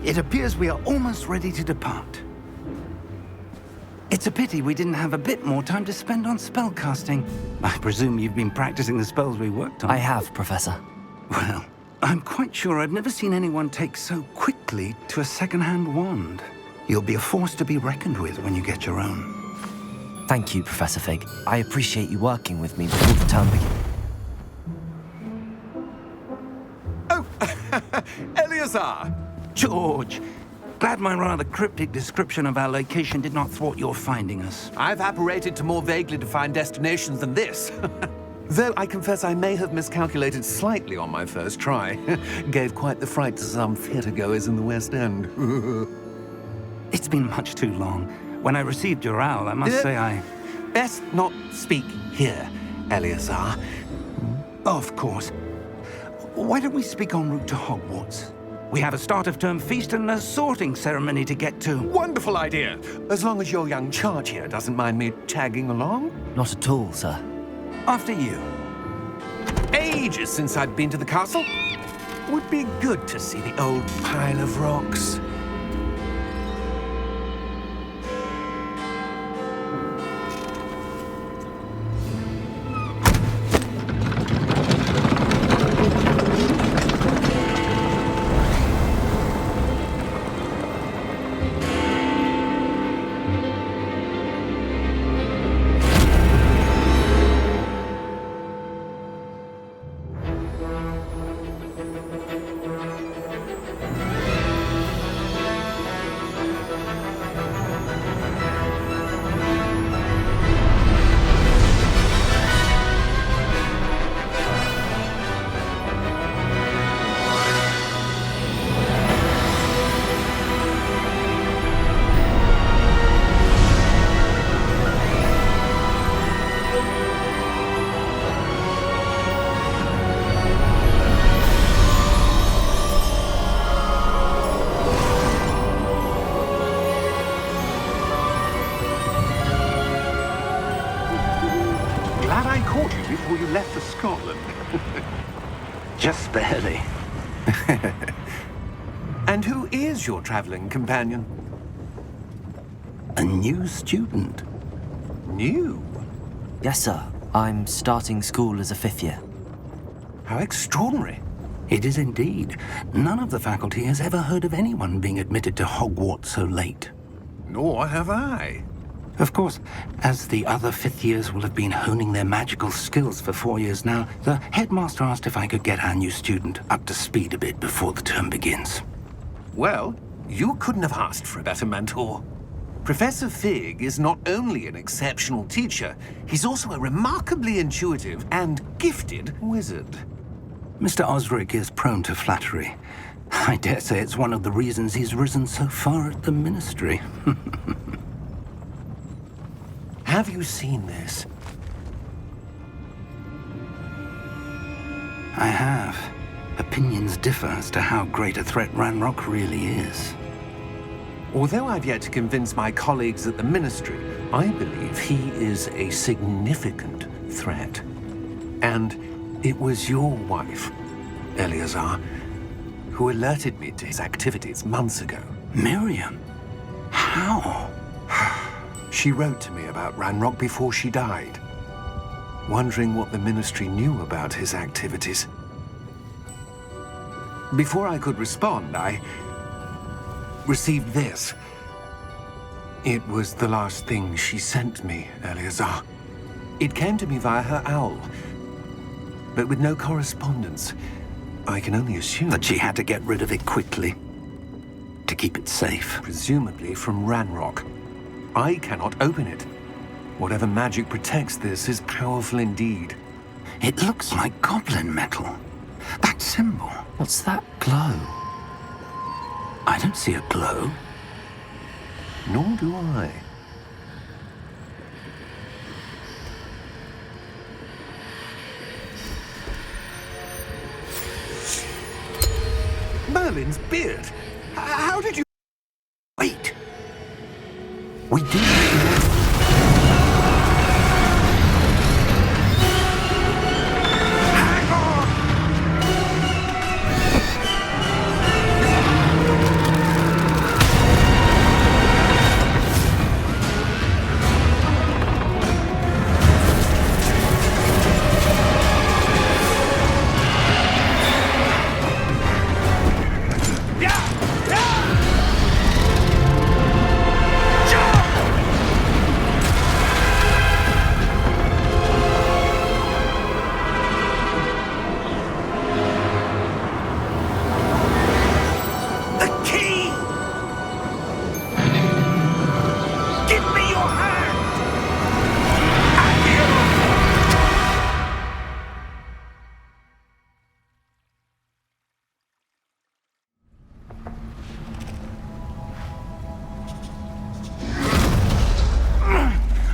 It appears we are almost ready to depart. It's a pity we didn't have a bit more time to spend on spellcasting. I presume you've been practicing the spells we worked on. I have, Professor. Well, I'm quite sure I've never seen anyone take so quickly to a second-hand wand. You'll be a force to be reckoned with when you get your own. Thank you, Professor Fig. I appreciate you working with me before the term begins. Oh, Eleazar! George, glad my rather cryptic description of our location did not thwart your finding us. I've apparated to more vaguely defined destinations than this. Though I confess I may have miscalculated slightly on my first try. Gave quite the fright to some theatre-goers in the West End. It's been much too long. When I received your owl, I must say I... Best not speak here, Eleazar. Of course. Why don't we speak en route to Hogwarts? We have a start-of-term feast and a sorting ceremony to get to. Wonderful idea! As long as your young charge here doesn't mind me tagging along. Not at all, sir. After you. Ages since I've been to the castle. Would be good to see the old pile of rocks. Glad I caught you before you left for Scotland. Just barely. And who is your traveling companion? A new student. New? Yes, sir. I'm starting school as a 5th year. How extraordinary. It is indeed. None of the faculty has ever heard of anyone being admitted to Hogwarts so late. Nor have I. Of course, as the other 5th years will have been honing their magical skills for 4 years now, the headmaster asked if I could get our new student up to speed a bit before the term begins. Well, you couldn't have asked for a better mentor. Professor Fig is not only an exceptional teacher, he's also a remarkably intuitive and gifted wizard. Mr. Osric is prone to flattery. I dare say it's one of the reasons he's risen so far at the ministry. Have you seen this? I have. Opinions differ as to how great a threat Ranrock really is. Although I've yet to convince my colleagues at the Ministry, I believe he is a significant threat. And it was your wife, Eleazar, who alerted me to his activities months ago. Miriam? How? She wrote to me about Ranrock before she died. wondering what the Ministry knew about his activities. Before I could respond, I received this. It was the last thing she sent me, Eleazar. It came to me via her owl, but with no correspondence. I can only assume That she had to get rid of it quickly to keep it safe. presumably from Ranrock. I cannot open it. Whatever magic protects this is powerful indeed. It looks like goblin metal. That symbol. What's that glow? I don't see a glow. Nor do I. Merlin's beard! How did you... Wait. We do.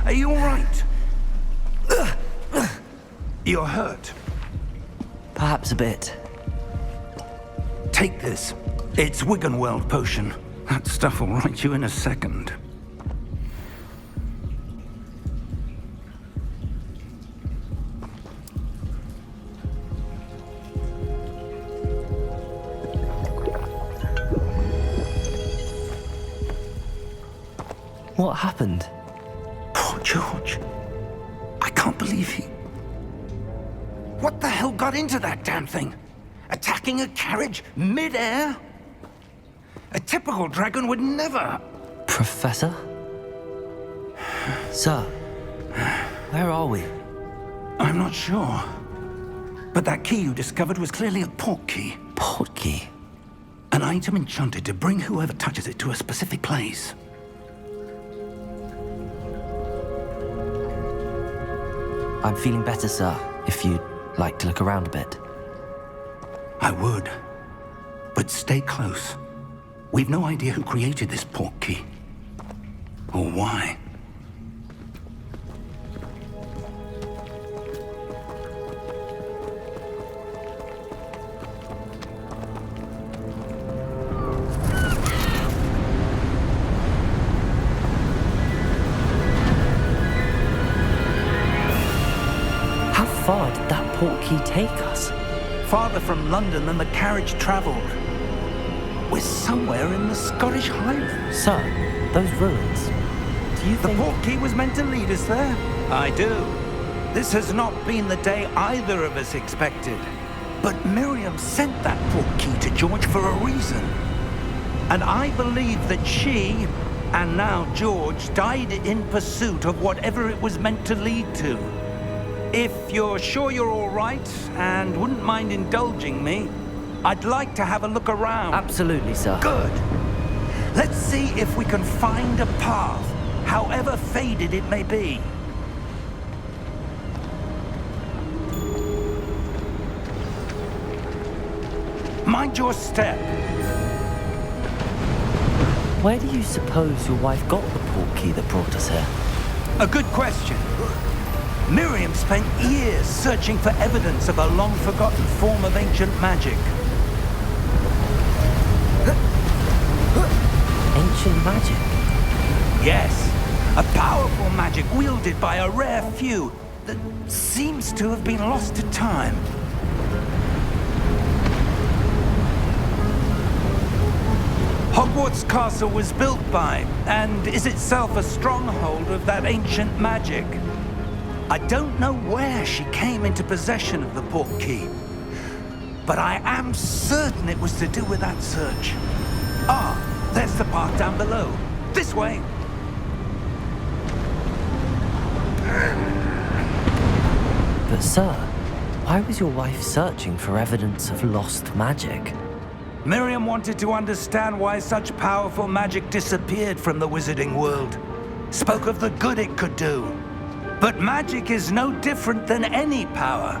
Are you all right? You're hurt. Perhaps a bit. Take this. It's Wiggenweld potion. That stuff will right you in a second. What happened? Poor George. I can't believe he... What the hell got into that damn thing? Attacking a carriage mid-air? A typical dragon would never... Professor? Sir, where are we? I'm not sure. But that key you discovered was clearly a port key. Port key? An item enchanted to bring whoever touches it to a specific place. I'm feeling better, sir, if you'd like to look around a bit. I would. But stay close. We've no idea who created this port key. Or why. How far did that port key take us? Farther from London than the carriage traveled. We're somewhere in the Scottish Highlands. Sir, those ruins. Do you The think... port key was meant to lead us there. I do. This has not been the day either of us expected. But Miriam sent that port key to George for a reason. And I believe that she, and now George, died in pursuit of whatever it was meant to lead to. If you're sure you're all right and wouldn't mind indulging me, I'd like to have a look around. Absolutely, sir. Good. Let's see if we can find a path, however faded it may be. Mind your step. Where do you suppose your wife got the port key that brought us here? A good question. Miriam spent years searching for evidence of a long-forgotten form of ancient magic. Ancient magic? Yes, a powerful magic wielded by a rare few that seems to have been lost to time. Hogwarts Castle was built by, and is itself a stronghold of that ancient magic. I don't know where she came into possession of the portkey, but I am certain it was to do with that search. Ah, there's the path down below. This way. But sir, why was your wife searching for evidence of lost magic? Miriam wanted to understand why such powerful magic disappeared from the wizarding world. Spoke of the good it could do. But magic is no different than any power.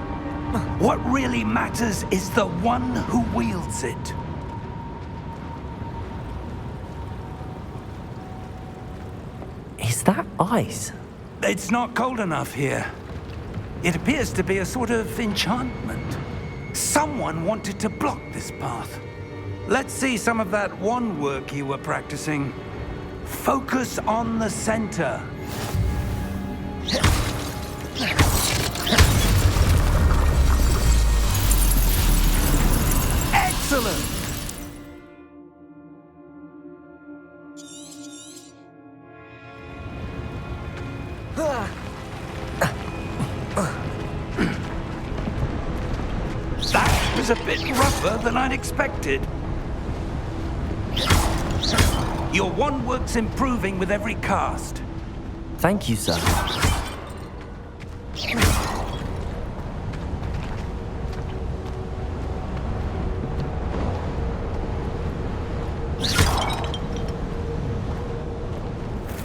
What really matters is the one who wields it. Is that ice? It's not cold enough here. It appears to be a sort of enchantment. Someone wanted to block this path. Let's see some of that wand work you were practicing. Focus on the center. Excellent! That was a bit rougher than I'd expected. Your wand work's improving with every cast. Thank you, sir.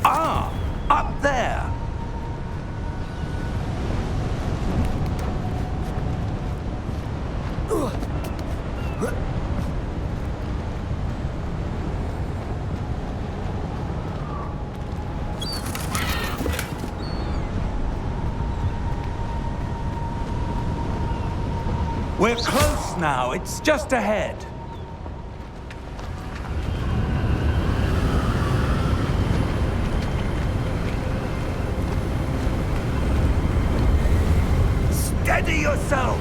Ah, up there. We're close now. It's just ahead. Steady yourself!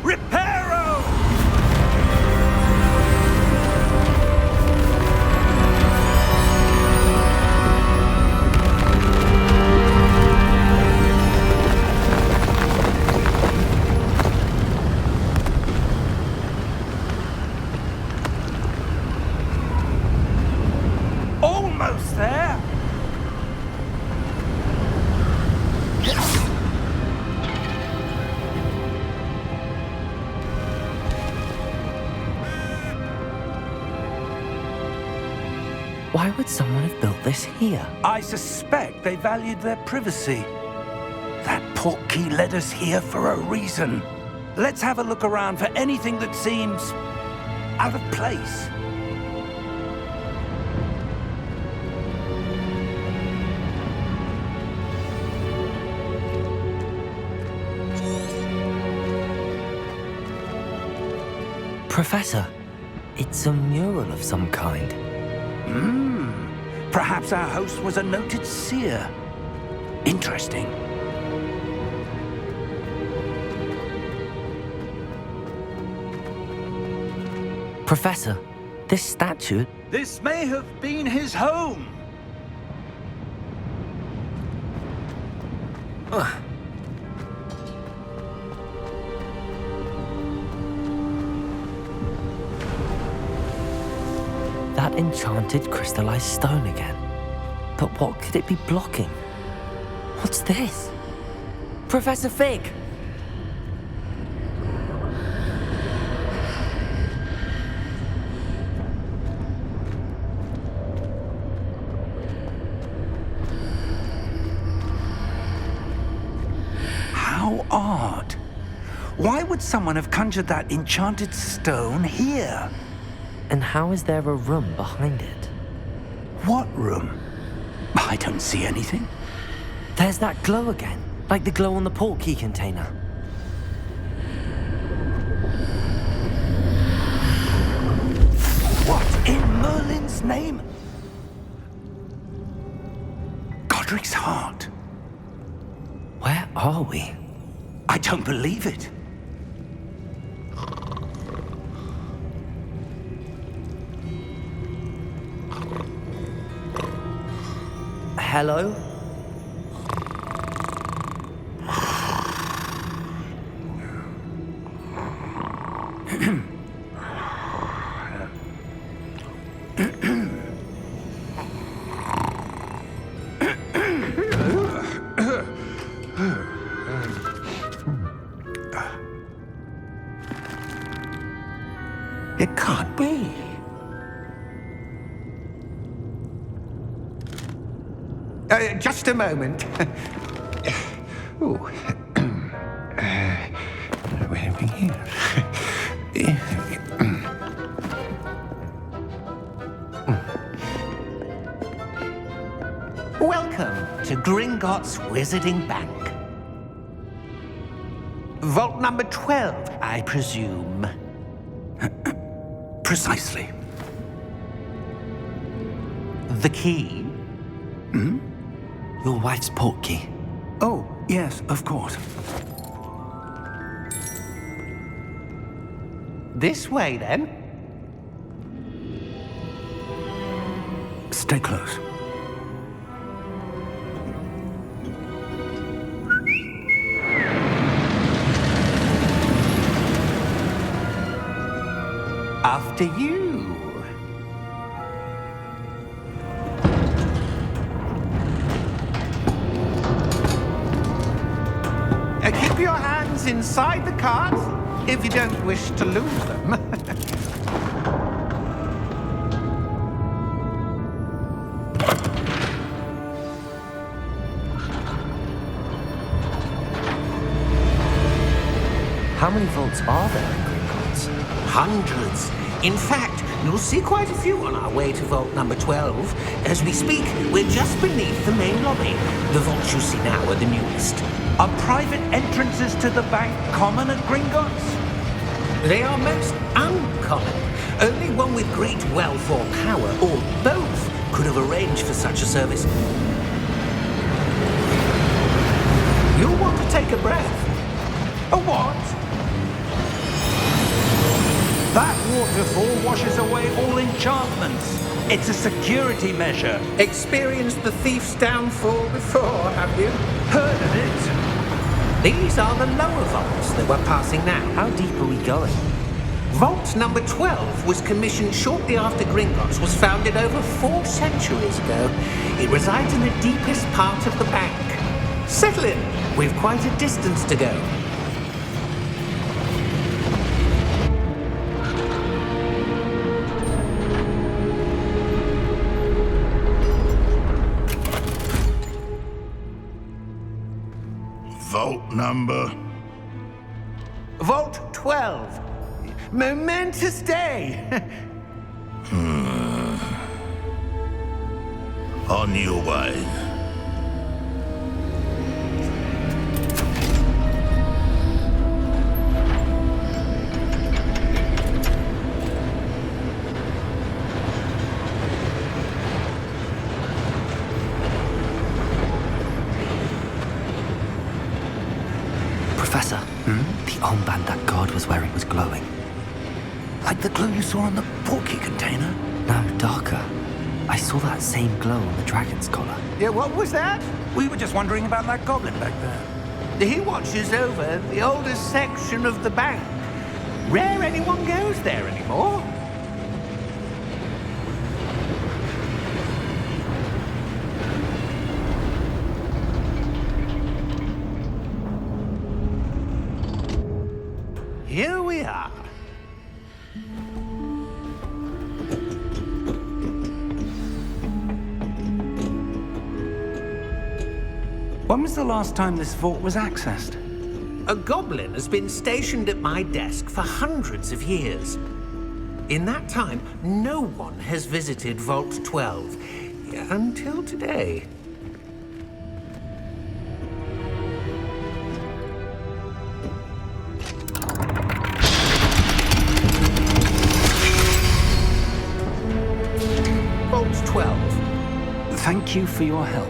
Reparo! Almost there! Why would someone have built this here? I suspect they valued their privacy. That portkey led us here for a reason. Let's have a look around for anything that seems out of place. Professor, it's a mural of some kind. Perhaps our host was a noted seer. Interesting. Professor, this statue... This may have been his home. That enchanted crystallized stone again. But what could it be blocking? What's this? Professor Fig! How odd. Why would someone have conjured that enchanted stone here? And how is there a room behind it? What room? I don't see anything. There's that glow again, like the glow on the portkey container. What in Merlin's name? Godric's heart. Where are we? I don't believe it. Hello? Just a moment. Ooh. Where are we here? Welcome to Gringotts Wizarding Bank. Vault number 12, I presume. Precisely. The key? Your wife's portkey. Oh, yes, of course. This way, then. Stay close. After you. Keep your hands inside the cart if you don't wish to lose them. How many vaults are there in Gringotts? Hundreds. In fact, you'll see quite a few on our way to vault number 12. As we speak, we're just beneath the main lobby. The vaults you see now are the newest. Are private entrances to the bank common at Gringotts? They are most uncommon. Only one with great wealth or power, or both, could have arranged for such a service. You'll want to take a breath. A what? That waterfall washes away all enchantments. It's a security measure. Experienced the thief's downfall before, have you? Heard of it? These are the lower vaults that we're passing now. How deep are we going? Vault number 12 was commissioned shortly after Gringotts was founded over 4 centuries ago. It resides in the deepest part of the bank. Settle in. We've quite a distance to go. Vault number? Vault 12. Momentous day. On your way. Professor, the armband that guard was wearing was glowing. Like the glow you saw on the portkey container? No, darker. I saw that same glow on the dragon's collar. Yeah, what was that? We were just wondering about that goblin back there. He watches over the oldest section of the bank. Rare anyone goes there anymore. Here we are. When was the last time this vault was accessed? A goblin has been stationed at my desk for hundreds of years. In that time, no one has visited Vault 12 until today. Vault 12. Thank you for your help.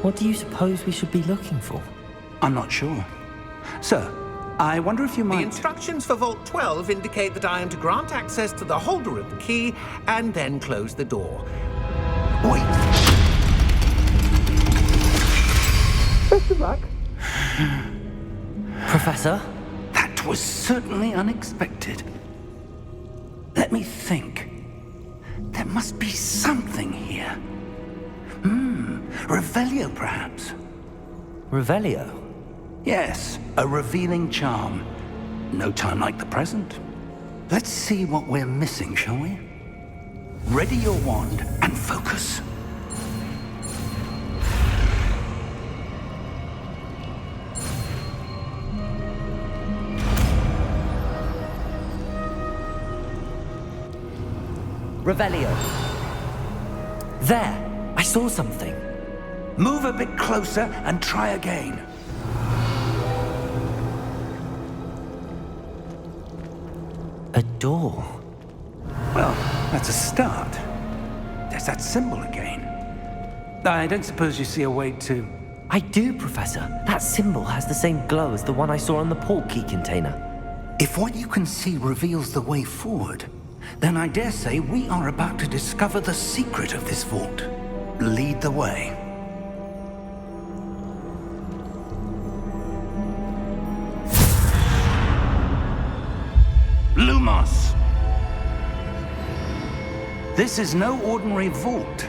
What do you suppose we should be looking for? I'm not sure. Sir, I wonder if you The might... instructions for Vault 12 indicate that I am to grant access to the holder of the key and then close the door. Wait! Best of luck. Professor? That was certainly unexpected. Let me think. There must be something here. Revelio, perhaps? Revelio? Yes, a revealing charm. No time like the present. Let's see what we're missing, shall we? Ready your wand and focus. Revelio. There! I saw something. Move a bit closer and try again. A door. Well, that's a start. There's that symbol again. I don't suppose you see a way to... I do, Professor. That symbol has the same glow as the one I saw on the portkey container. If what you can see reveals the way forward, then I dare say we are about to discover the secret of this vault. Lead the way. Lumos! This is no ordinary vault.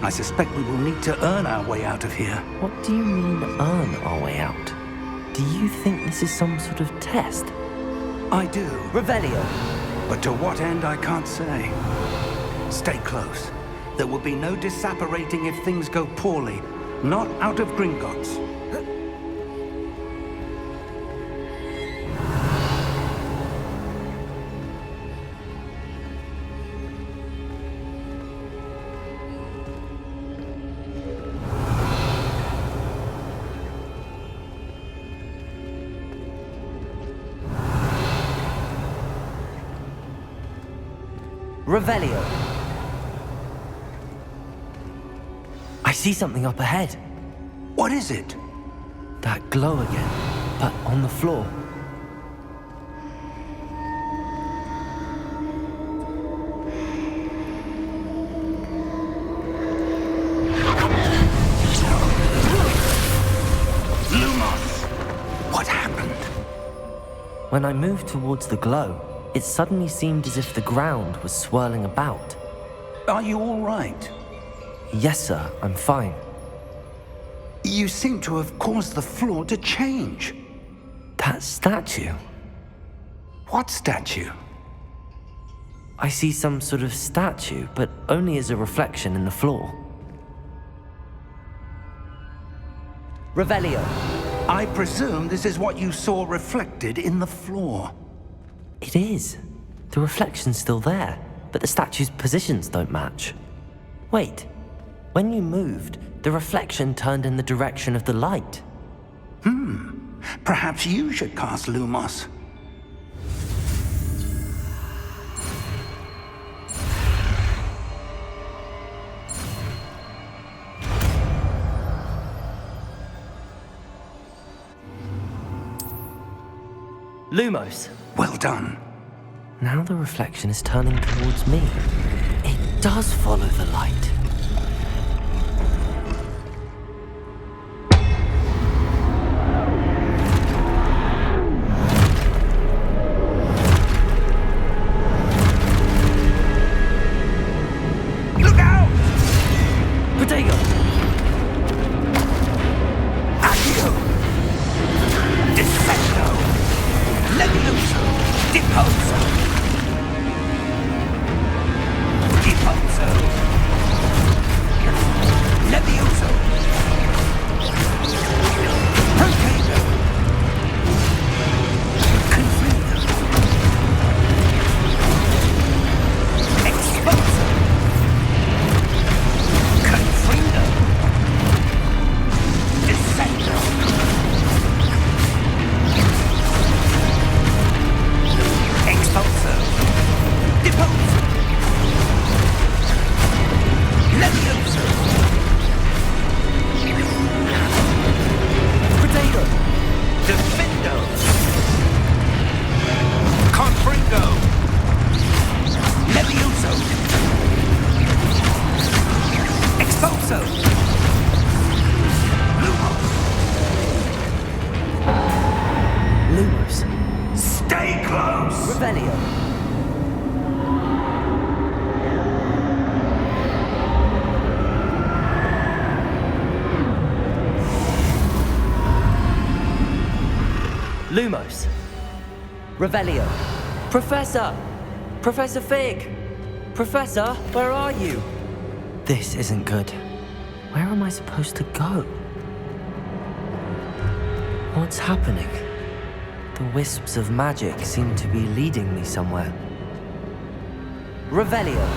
I suspect we will need to earn our way out of here. What do you mean, earn our way out? Do you think this is some sort of test? I do. Revelio! But to what end, I can't say. Stay close. There will be no disapparating if things go poorly. Not out of Gringotts. Revelio! I see something up ahead. What is it? That glow again, but on the floor. Lumos! What happened? When I moved towards the glow, it suddenly seemed as if the ground was swirling about. Are you all right? Yes, sir, I'm fine. You seem to have caused the floor to change. That statue. What statue? I see some sort of statue, but only as a reflection in the floor. Revelio. I presume this is what you saw reflected in the floor. It is. The reflection's still there, but the statue's positions don't match. Wait. When you moved, the reflection turned in the direction of the light. Perhaps you should cast Lumos. Lumos. Well done. Now the reflection is turning towards me. It does follow the light. Look out! Protego! Accio! Defecto! Levioso! Deposo! Deposo! Levioso! Protego! Confrido! Exposo! Confrido! Lumos. Revelio. Professor! Professor Fig! Professor, where are you? This isn't good. Where am I supposed to go? What's happening? The wisps of magic seem to be leading me somewhere. Revelio.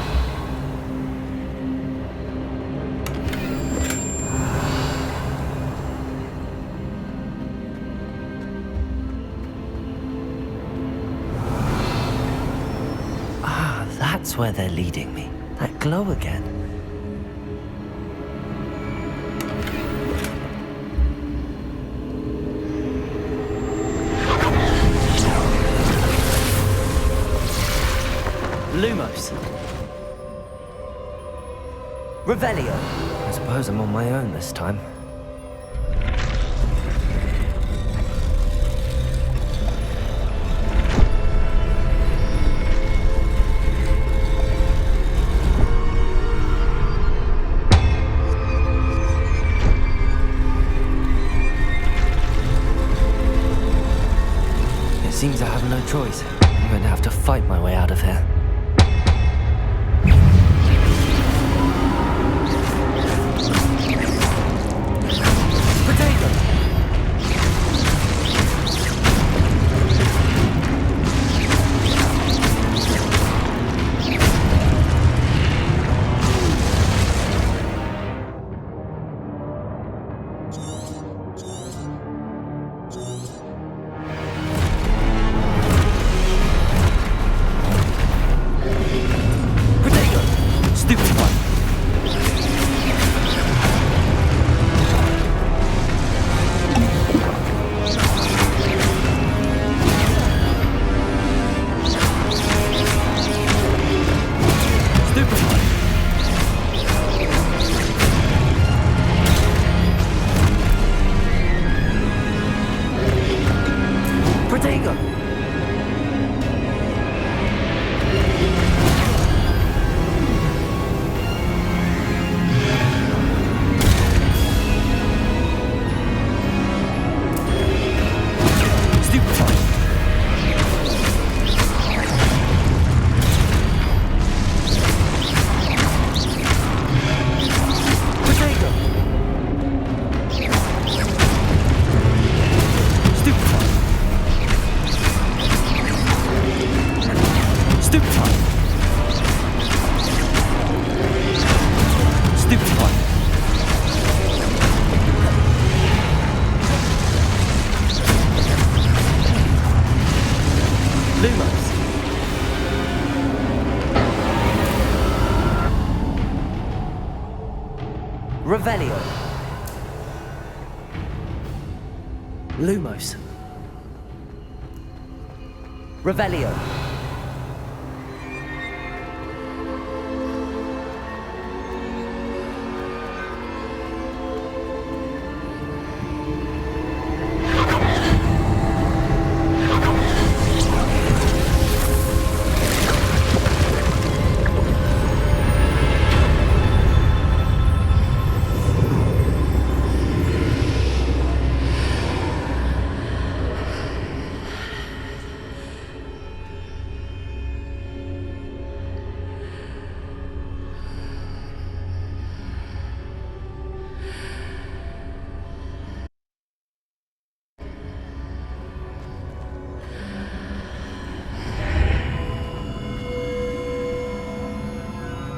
Ah, that's where they're leading me. That glow again. Lumos. Revelio. I suppose I'm on my own this time. It seems I have no choice. I'm going to have to fight my way out of here. Revelio. Lumos. Revelio.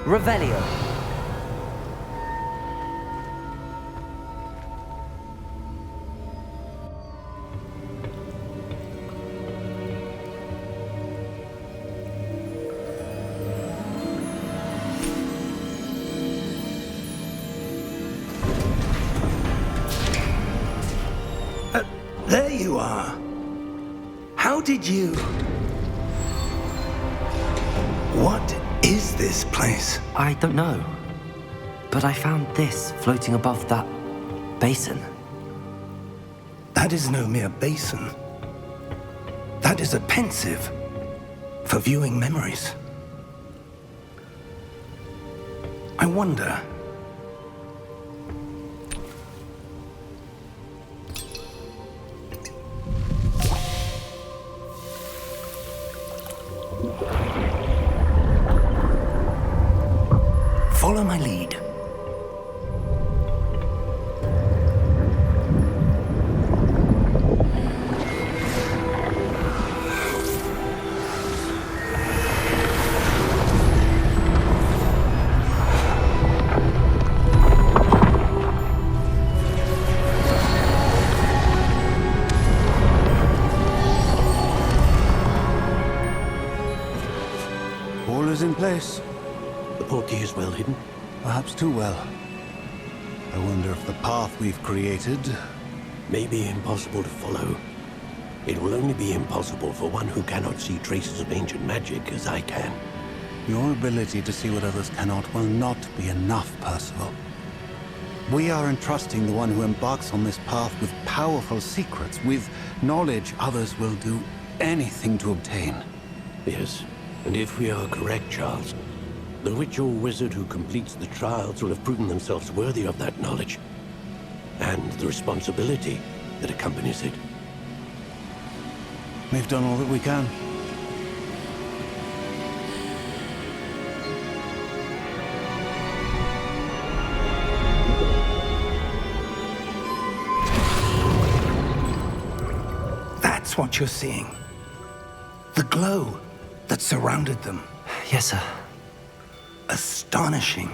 Revelio. There you are. How did you... What is this place? I don't know. But I found this floating above that basin. That is no mere basin. That is a pensive for viewing memories. I wonder... Follow my lead. All is in place. The portkey is well hidden. Perhaps too well. I wonder if the path we've created... May be impossible to follow. It will only be impossible for one who cannot see traces of ancient magic as I can. Your ability to see what others cannot will not be enough, Percival. We are entrusting the one who embarks on this path with powerful secrets, with knowledge others will do anything to obtain. Yes, and if we are correct, Charles, the witch or wizard who completes the trials will have proven themselves worthy of that knowledge, and the responsibility that accompanies it. We've done all that we can. That's what you're seeing. The glow that surrounded them. Yes, sir. Astonishing.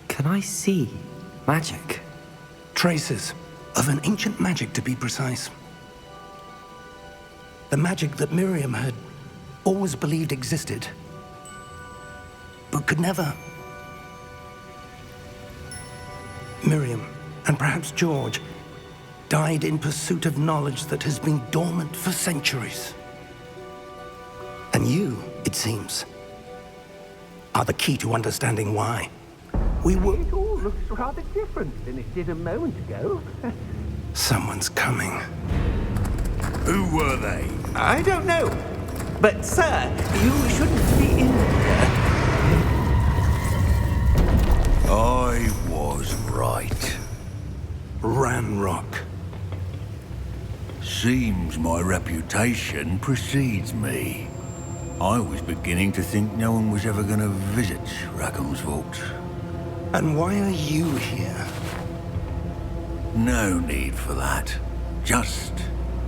Can I see magic? Traces of an ancient magic, to be precise. The magic that Miriam had always believed existed, but could never. Miriam, and perhaps George, died in pursuit of knowledge that has been dormant for centuries. And you, it seems, are the key to understanding why. It all looks rather different than it did a moment ago. Someone's coming. Who were they? I don't know. But, sir, you shouldn't be in here. I was right. Ranrock. Seems my reputation precedes me. I was beginning to think no one was ever going to visit Rackham's vault. And why are you here? No need for that. Just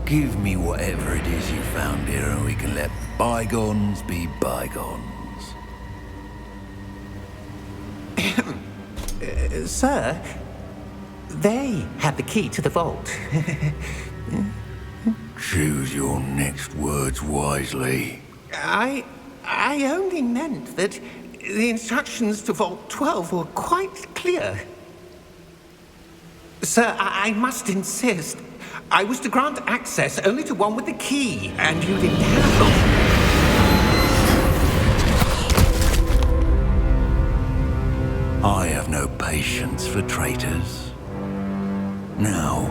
give me whatever it is you found here and we can let bygones be bygones. Sir, they have the key to the vault. Choose your next words wisely. I only meant that the instructions to Vault 12 were quite clear. Sir, I must insist. I was to grant access only to one with the key, and you didn't have I have no patience for traitors. Now,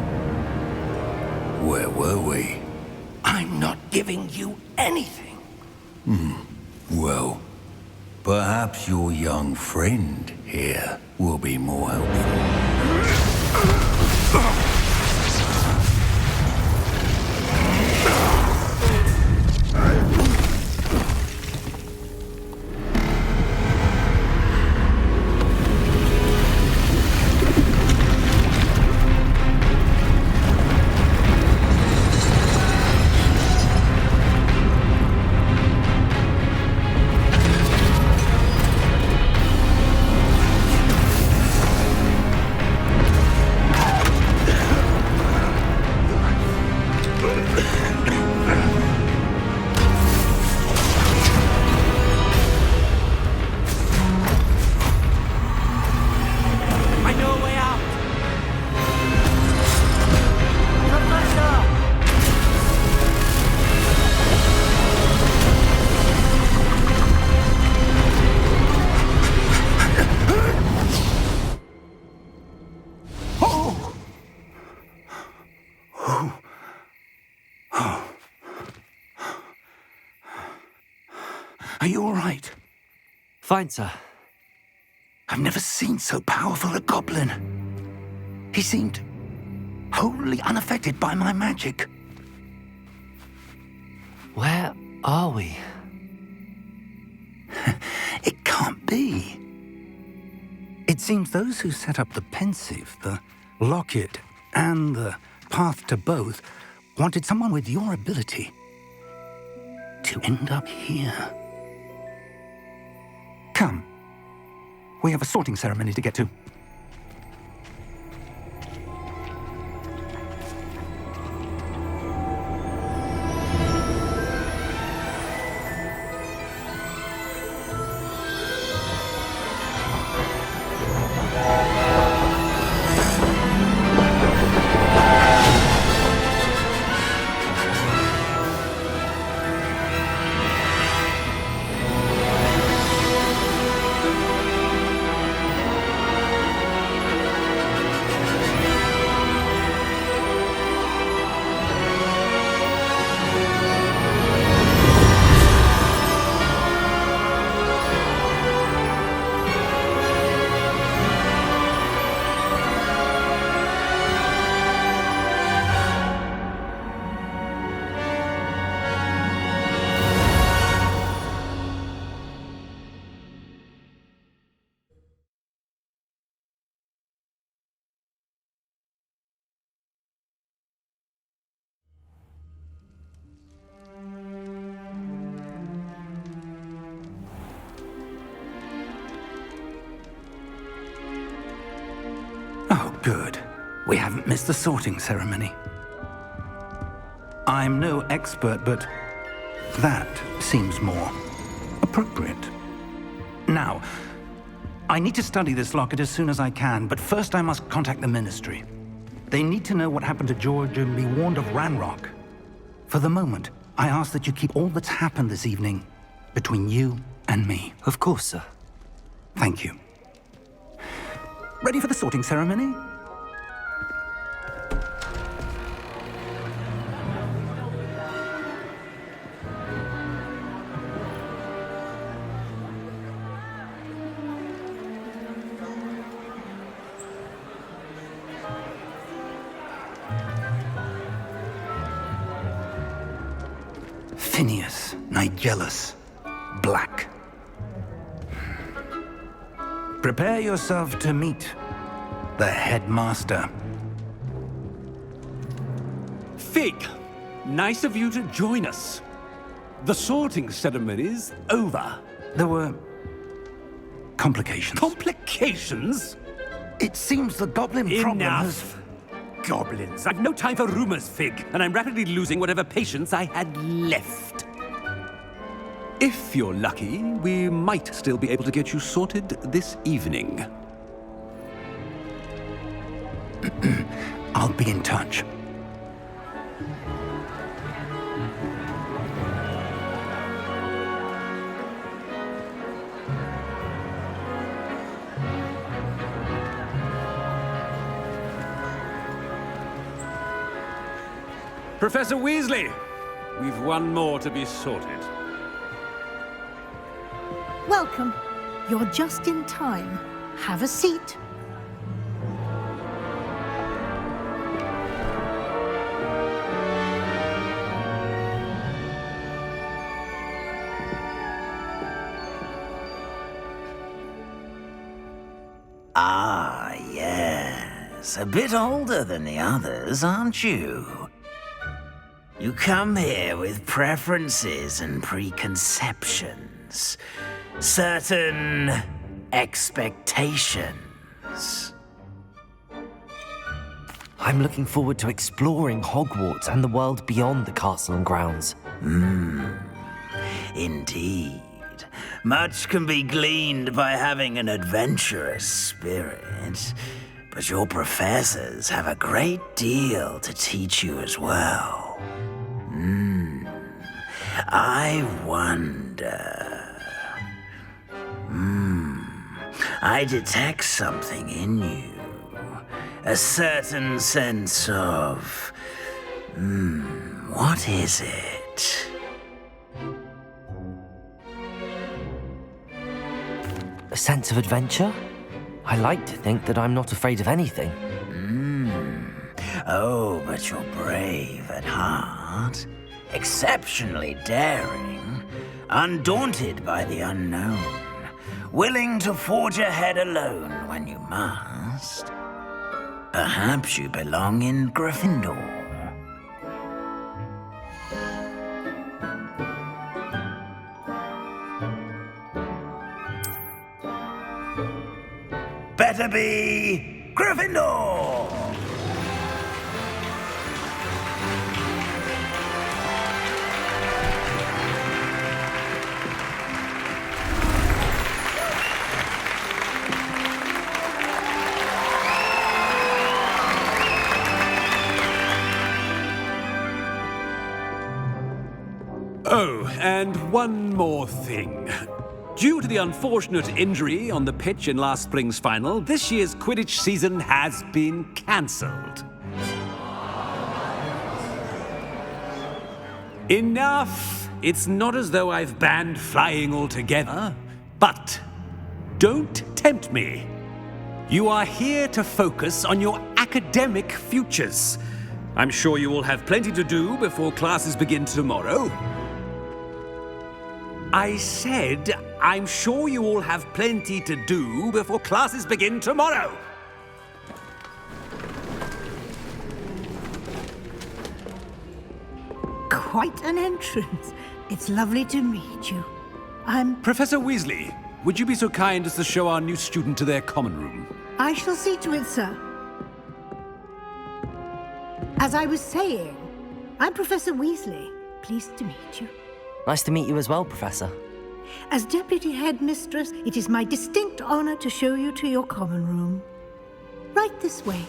where were we? I'm not giving you anything. Well, perhaps your young friend here will be more helpful. Are you all right? Fine, sir. I've never seen so powerful a goblin. He seemed wholly unaffected by my magic. Where are we? It can't be. It It seems those who set up the pensive, the locket, and the path to both wanted someone with your ability to end up here. Come. We have a sorting ceremony to get to. Oh, good. We haven't missed the sorting ceremony. I'm no expert, but that seems more appropriate. Now, I need to study this locket as soon as I can, but first I must contact the Ministry. They need to know what happened to George and be warned of Ranrock. For the moment, I ask that you keep all that's happened this evening between you and me. Of course, sir. Thank you. Ready for the sorting ceremony? Phineas Nigellus Black. Prepare yourself to meet the headmaster. Fig, nice of you to join us. The sorting ceremony's over. There were complications. Complications? It seems the goblin problem has... Enough! Goblins. I've no time for rumors, Fig, and I'm rapidly losing whatever patience I had left. If you're lucky, we might still be able to get you sorted this evening. I'll be in touch. Professor Weasley, we've one more to be sorted. Welcome. You're just in time. Have a seat. Ah, yes. A bit older than the others, aren't you? You come here with preferences and preconceptions. Certain expectations. I'm looking forward to exploring Hogwarts and the world beyond the castle and grounds. Indeed. Much can be gleaned by having an adventurous spirit, but your professors have a great deal to teach you as well. I wonder... I detect something in you. A certain sense of... what is it? A sense of adventure? I like to think that I'm not afraid of anything. Oh, but you're brave at heart. Exceptionally daring. Undaunted by the unknown. willing to forge ahead alone when you must. Perhaps you belong in Gryffindor. Better be Gryffindor! Oh, and one more thing. Due to the unfortunate injury on the pitch in last spring's final, this year's Quidditch season has been cancelled. Enough! It's not as though I've banned flying altogether, but don't tempt me. You are here to focus on your academic futures. I'm sure you will have plenty to do before classes begin tomorrow. I said, I'm sure you all have plenty to do before classes begin tomorrow. Quite an entrance. It's lovely to meet you. Professor Weasley, would you be so kind as to show our new student to their common room? I shall see to it, sir. As I was saying, I'm Professor Weasley. Pleased to meet you. Nice to meet you as well, Professor. As Deputy Headmistress, it is my distinct honor to show you to your common room. Right this way.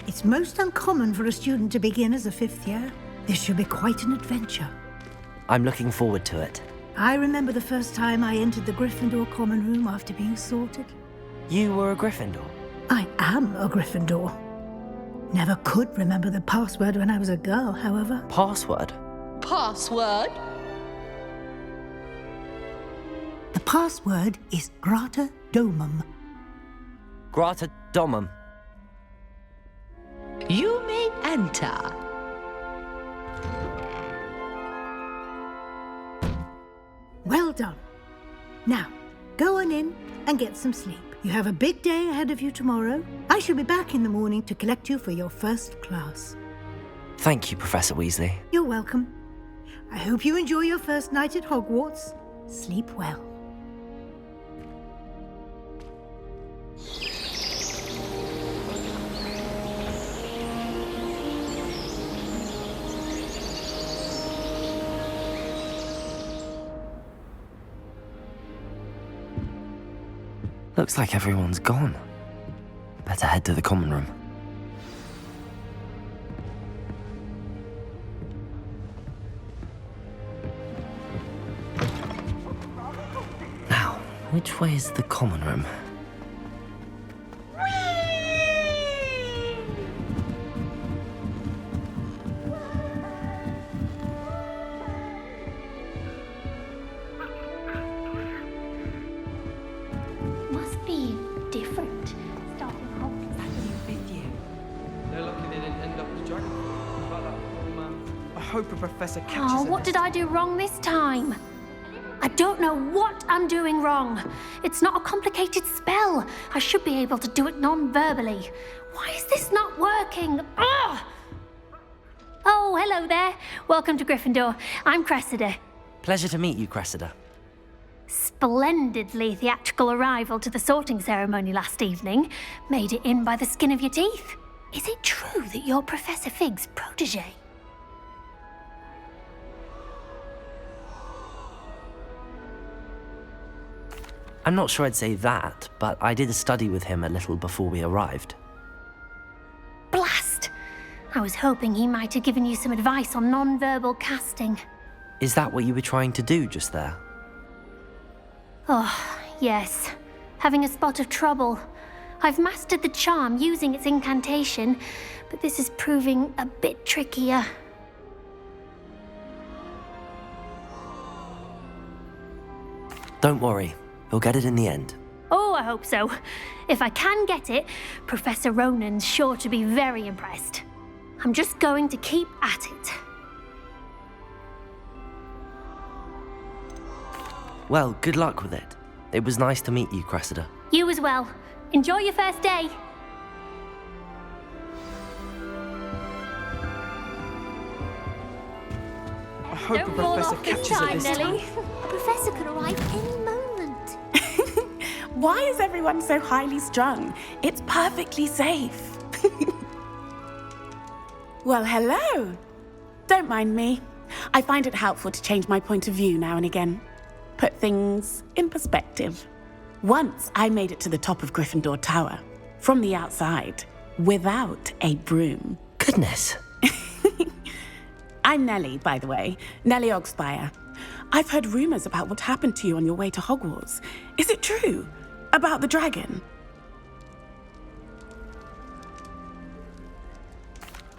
It's most uncommon for a student to begin as a fifth year. This should be quite an adventure. I'm looking forward to it. I remember the first time I entered the Gryffindor common room after being sorted. You were a Gryffindor? I am a Gryffindor. Never could remember the password when I was a girl, however. Password? Password? The password is Grata Domum. Grata Domum. You may enter. Well done. Now, go on in and get some sleep. You have a big day ahead of you tomorrow. I shall be back in the morning to collect you for your first class. Thank you, Professor Weasley. You're welcome. I hope you enjoy your first night at Hogwarts. Sleep well. Looks like everyone's gone. Better head to the common room. Now, which way is the common room? Must be different. Starting off No lucky they didn't end up with the dragon. About that poor man. I hope a professor catches Oh, him. what did I do wrong this time? I don't know what I'm doing wrong. It's not a complicated spell. I should be able to do it non-verbally. Why is this not working? Ugh! Oh, hello there. Welcome to Gryffindor. I'm Cressida. Pleasure to meet you, Cressida. Splendidly theatrical arrival to the sorting ceremony last evening. Made it in by the skin of your teeth. Is it true that you're Professor Fig's protege? I'm not sure I'd say that, but I did study with him a little before we arrived. Blast! I was hoping he might have given you some advice on non-verbal casting. Is that what you were trying to do just there? Oh, yes. Having a spot of trouble. I've mastered the charm using its incantation, but this is proving a bit trickier. Don't worry, you'll get it in the end. Oh, I hope so. If I can get it, Professor Ronan's sure to be very impressed. I'm just going to keep at it. Well, good luck with it. It was nice to meet you, Cressida. You as well. Enjoy your first day. I hope the professor catches it this time. The professor could arrive any moment. Why is everyone so highly strung? It's perfectly safe. Well, hello. Don't mind me. I find it helpful to change my point of view now and again. Put things in perspective. Once I made it to the top of Gryffindor Tower, from the outside, without a broom. Goodness. I'm Nellie, by the way. Nellie Ogspire. I've heard rumors about what happened to you on your way to Hogwarts. Is it true? About the dragon?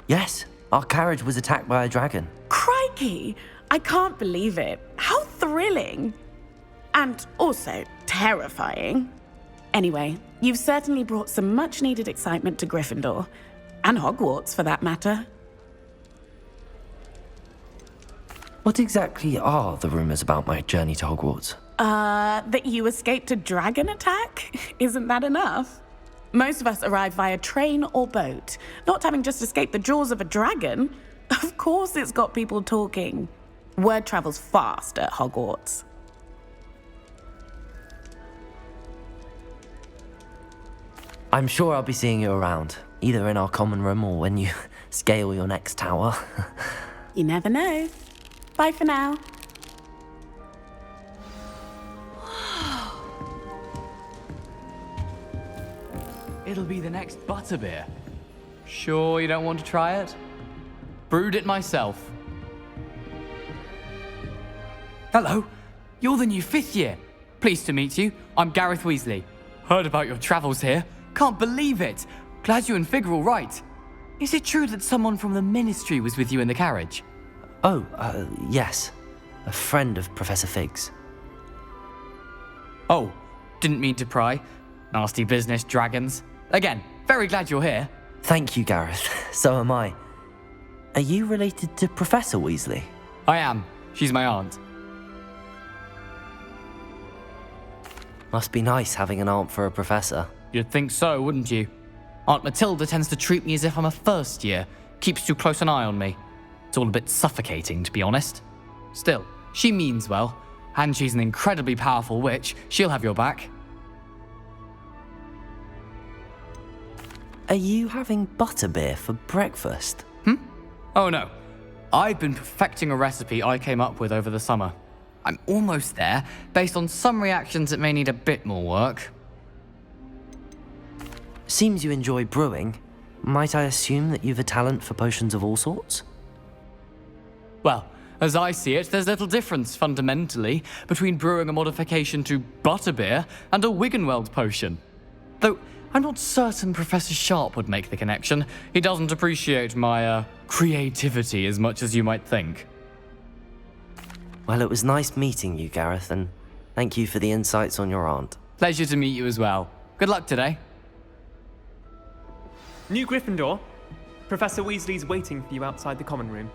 Yes, our carriage was attacked by a dragon. Crikey! I can't believe it. How thrilling! And also terrifying. Anyway, you've certainly brought some much-needed excitement to Gryffindor. And Hogwarts, for that matter. What exactly are the rumors about my journey to Hogwarts? That you escaped a dragon attack? Isn't that enough? Most of us arrive via train or boat, not having just escaped the jaws of a dragon. Of course it's got people talking. Word travels fast at Hogwarts. I'm sure I'll be seeing you around, either in our common room or when you scale your next tower. You never know. Bye for now. It'll be the next butterbeer. Sure you don't want to try it? Brewed it myself. Hello, you're the new 5th year. Pleased to meet you. I'm Gareth Weasley. Heard about your travels here. Can't believe it. Glad you and Fig are all right. Is it true that someone from the Ministry was with you in the carriage? Oh, yes. A friend of Professor Fig's. Oh, didn't mean to pry. Nasty business, dragons. Again, very glad you're here. Thank you, Gareth. So am I. Are you related to Professor Weasley? I am. She's my aunt. Must be nice having an aunt for a professor. You'd think so, wouldn't you? Aunt Matilda tends to treat me as if I'm a first year. Keeps too close an eye on me. It's all a bit suffocating, to be honest. Still, she means well. And she's an incredibly powerful witch. She'll have your back. Are you having butterbeer for breakfast? Oh no. I've been perfecting a recipe I came up with over the summer. I'm almost there, based on some reactions that may need a bit more work. Seems you enjoy brewing. Might I assume that you've a talent for potions of all sorts? Well, as I see it, there's little difference, fundamentally, between brewing a modification to butterbeer and a Wiggenweld potion. Though, I'm not certain Professor Sharp would make the connection. He doesn't appreciate my, creativity as much as you might think. Well, it was nice meeting you, Gareth, and thank you for the insights on your aunt. Pleasure to meet you as well. Good luck today. New Gryffindor. Professor Weasley's waiting for you outside the common room.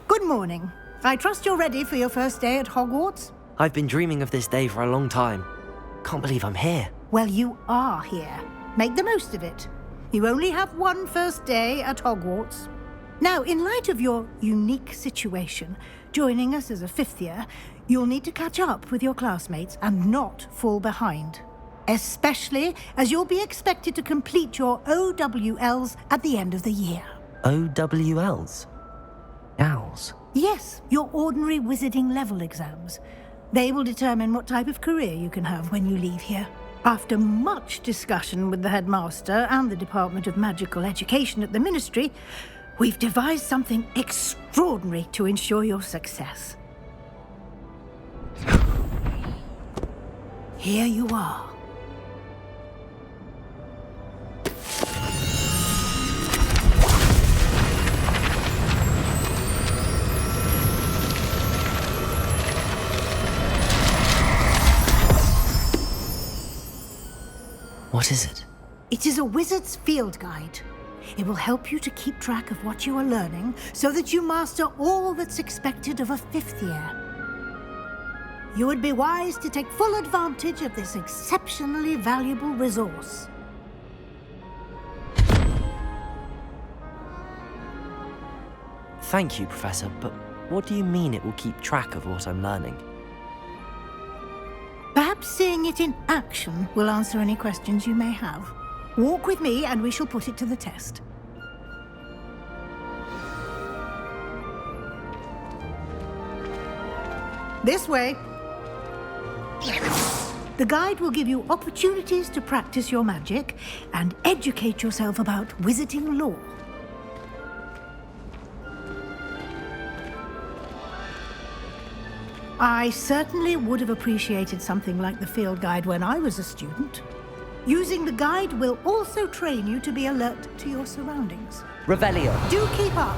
Good morning. I trust you're ready for your first day at Hogwarts? I've been dreaming of this day for a long time. Can't believe I'm here. Well, you are here. Make the most of it. You only have one first day at Hogwarts. Now, in light of your unique situation, joining us as a 5th year, you'll need to catch up with your classmates and not fall behind. Especially as you'll be expected to complete your OWLs at the end of the year. OWLs? Owls? Yes, your ordinary wizarding level exams. They will determine what type of career you can have when you leave here. After much discussion with the headmaster and the Department of Magical Education at the Ministry, we've devised something extraordinary to ensure your success. Here you are. What is it? It is a wizard's field guide. It will help you to keep track of what you are learning so that you master all that's expected of a 5th year. You would be wise to take full advantage of this exceptionally valuable resource. Thank you, Professor, but what do you mean it will keep track of what I'm learning? Perhaps seeing it in action will answer any questions you may have. Walk with me and we shall put it to the test. This way. The guide will give you opportunities to practice your magic and educate yourself about wizarding lore. I certainly would have appreciated something like the field guide when I was a student. Using the guide will also train you to be alert to your surroundings. Revelio. Do keep up.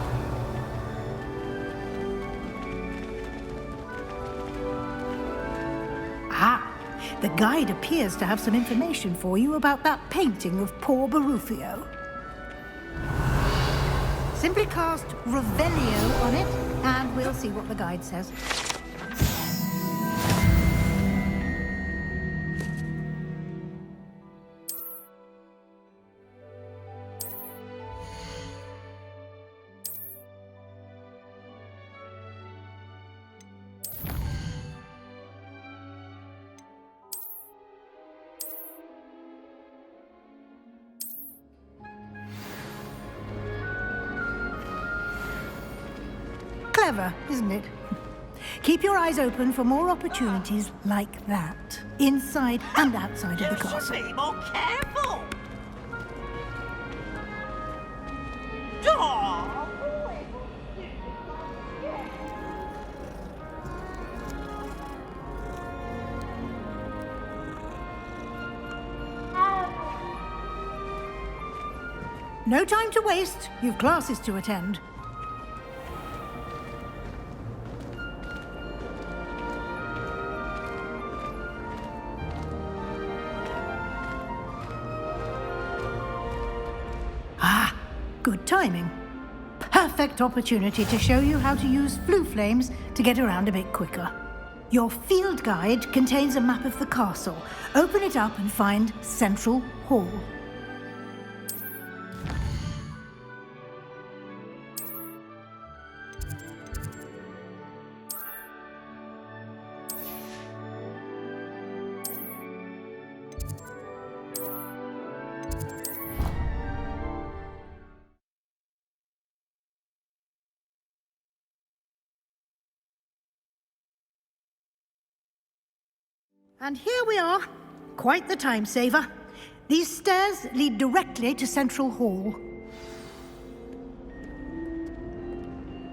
Ah, the guide appears to have some information for you about that painting of poor Barufio. Simply cast Revelio on it, and we'll see what the guide says. Clever, isn't it? Keep your eyes open for more opportunities like that, inside and outside of the castle. Be more careful. No time to waste. You've classes to attend. Ah, good timing. Perfect opportunity to show you how to use flue flames to get around a bit quicker. Your field guide contains a map of the castle. Open it up and find Central Hall. And here we are. Quite the time saver. These stairs lead directly to Central Hall.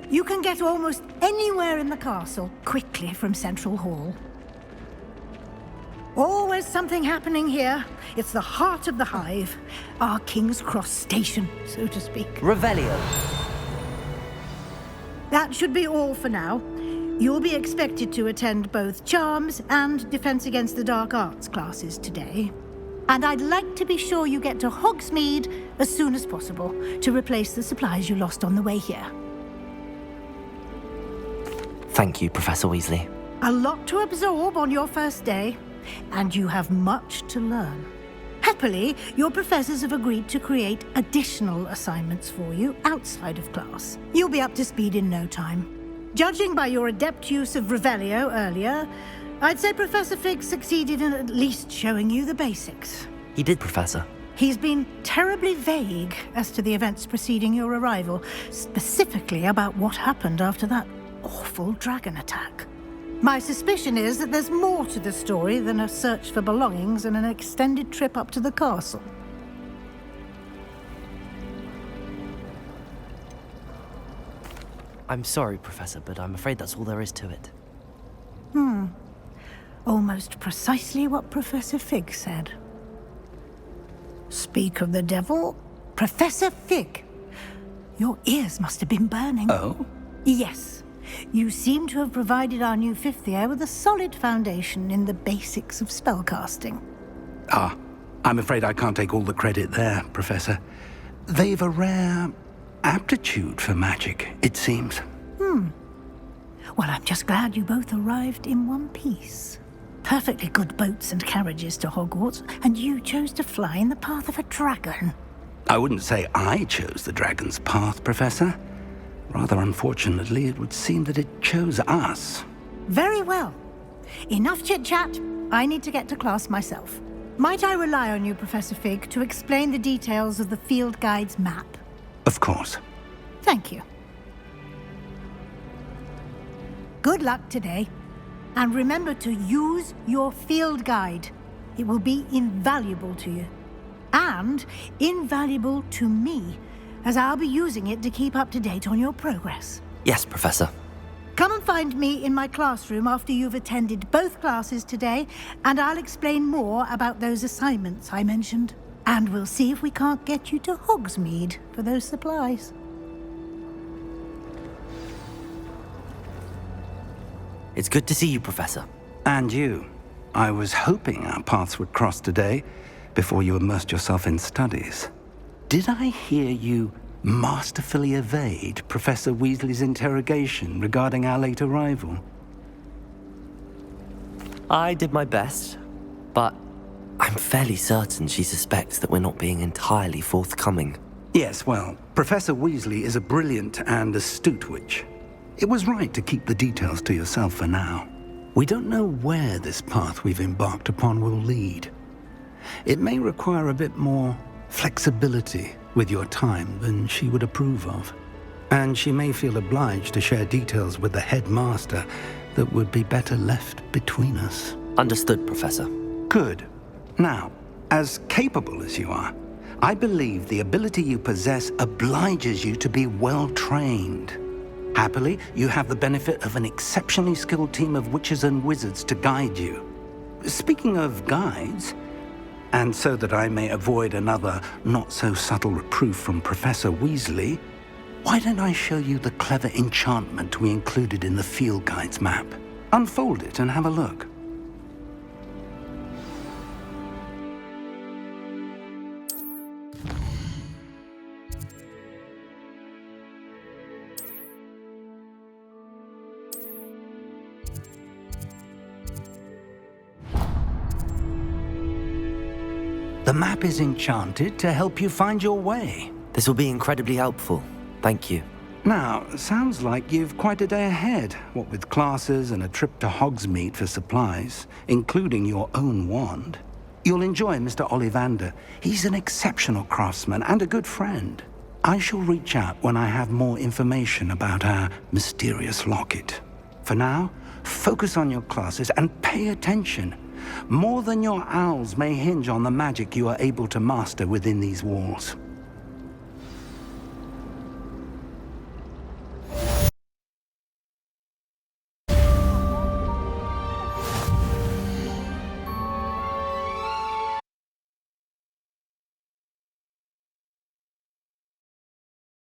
You can get almost anywhere in the castle quickly from Central Hall. Always something happening here. It's the heart of the hive. Our King's Cross station, so to speak. Revelio. That should be all for now. You'll be expected to attend both Charms and Defense Against the Dark Arts classes today. And I'd like to be sure you get to Hogsmeade as soon as possible to replace the supplies you lost on the way here. Thank you, Professor Weasley. A lot to absorb on your first day, and you have much to learn. Happily, your professors have agreed to create additional assignments for you outside of class. You'll be up to speed in no time. Judging by your adept use of Revelio earlier, I'd say Professor Fig succeeded in at least showing you the basics. He did, Professor. He's been terribly vague as to the events preceding your arrival, specifically about what happened after that awful dragon attack. My suspicion is that there's more to the story than a search for belongings and an extended trip up to the castle. I'm sorry, Professor, but I'm afraid that's all there is to it. Almost precisely what Professor Fig said. Speak of the devil, Professor Fig. Your ears must have been burning. Oh? Yes. You seem to have provided our new 5th year with a solid foundation in the basics of spellcasting. Ah, I'm afraid I can't take all the credit there, Professor. They've a rare aptitude for magic, it seems. Well, I'm just glad you both arrived in one piece. Perfectly good boats and carriages to Hogwarts, and you chose to fly in the path of a dragon. I wouldn't say I chose the dragon's path, Professor. Rather unfortunately, it would seem that it chose us. Very well. Enough chit-chat. I need to get to class myself. Might I rely on you, Professor Fig, to explain the details of the field guide's map? Of course. Thank you. Good luck today. And remember to use your field guide. It will be invaluable to you. And invaluable to me, as I'll be using it to keep up to date on your progress. Yes, Professor. Come and find me in my classroom after you've attended both classes today, and I'll explain more about those assignments I mentioned. And we'll see if we can't get you to Hogsmeade for those supplies. It's good to see you, Professor. And you. I was hoping our paths would cross today, before you immersed yourself in studies. Did I hear you masterfully evade Professor Weasley's interrogation regarding our late arrival? I did my best, but I'm fairly certain she suspects that we're not being entirely forthcoming. Yes, well, Professor Weasley is a brilliant and astute witch. It was right to keep the details to yourself for now. We don't know where this path we've embarked upon will lead. It may require a bit more flexibility with your time than she would approve of. And she may feel obliged to share details with the headmaster that would be better left between us. Understood, Professor. Good. Now, as capable as you are, I believe the ability you possess obliges you to be well-trained. Happily, you have the benefit of an exceptionally skilled team of witches and wizards to guide you. Speaking of guides, and so that I may avoid another not-so-subtle reproof from Professor Weasley, why don't I show you the clever enchantment we included in the field guide's map? Unfold it and have a look. The map is enchanted to help you find your way. This will be incredibly helpful. Thank you. Now, sounds like you've quite a day ahead, what with classes and a trip to Hogsmeade for supplies, including your own wand. You'll enjoy Mr. Ollivander. He's an exceptional craftsman and a good friend. I shall reach out when I have more information about our mysterious locket. For now, focus on your classes and pay attention. More than your owls may hinge on the magic you are able to master within these walls.